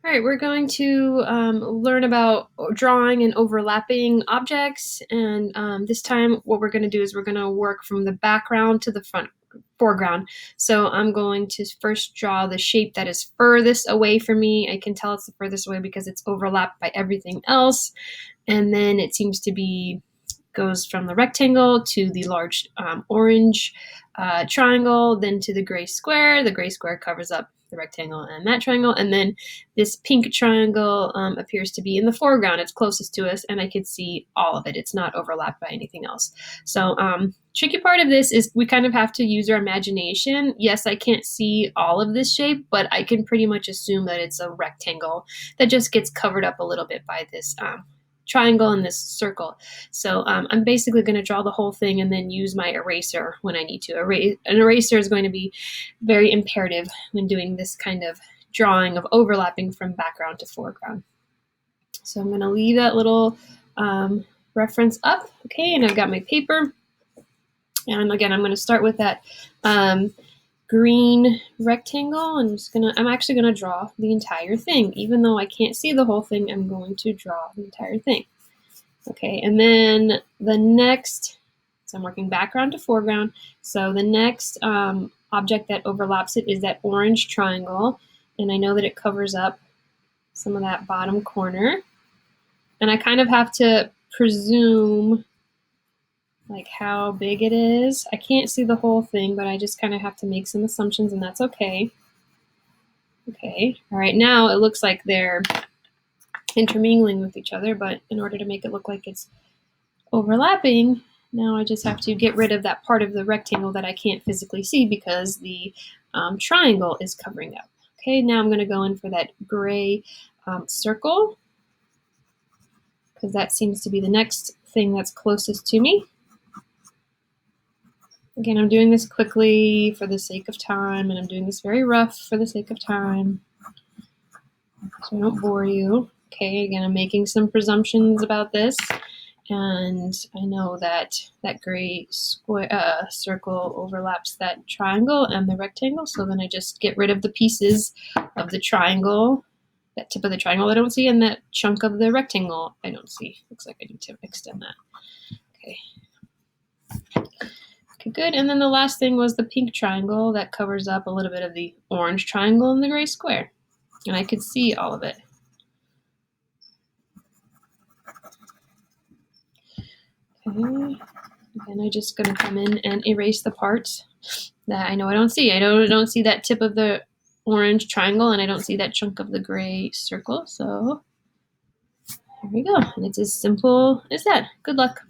All right, we're going to learn about drawing and overlapping objects. And this time what we're going to do is we're going to work from the background to the foreground. So I'm going to first draw the shape that is furthest away from me. I can tell it's the furthest away because it's overlapped by everything else. And then it seems to be goes from the rectangle to the large orange triangle, then to the gray square. The gray square covers up the rectangle and that triangle, and then this pink triangle appears to be in the foreground. It's closest to us, and I can see all of it. It's not overlapped by anything else. So tricky part of this is we kind of have to use our imagination. Yes, I can't see all of this shape, but I can pretty much assume that it's a rectangle that just gets covered up a little bit by this triangle and this circle. So I'm basically going to draw the whole thing and then use my eraser when I need to. An eraser is going to be very imperative when doing this kind of drawing of overlapping from background to foreground. So I'm going to leave that little reference up. Okay, and I've got my paper. And again, I'm going to start with that green rectangle. I'm actually gonna draw the entire thing. Even though I can't see the whole thing, I'm going to draw the entire thing. Okay, and then the next, so I'm working background to foreground. So the next object that overlaps it is that orange triangle. And I know that it covers up some of that bottom corner. And I kind of have to presume like how big it is. I can't see the whole thing, but I just kind of have to make some assumptions, and that's okay. Okay, all right, now it looks like they're intermingling with each other, but in order to make it look like it's overlapping, now I just have to get rid of that part of the rectangle that I can't physically see because the triangle is covering up. Okay, now I'm going to go in for that gray circle because that seems to be the next thing that's closest to me. Again, I'm doing this quickly for the sake of time, and I'm doing this very rough for the sake of time, so I don't bore you. Okay, again, I'm making some presumptions about this, and I know that that gray square circle overlaps that triangle and the rectangle, so then I just get rid of the pieces of the triangle, that tip of the triangle I don't see, and that chunk of the rectangle I don't see. Looks like I need to extend that. Okay. Okay, good. And then the last thing was the pink triangle that covers up a little bit of the orange triangle and the gray square. And I could see all of it. Okay. Again, I'm just going to come in and erase the parts that I know I don't see. I don't see that tip of the orange triangle, and I don't see that chunk of the gray circle. So here we go. And it's as simple as that. Good luck.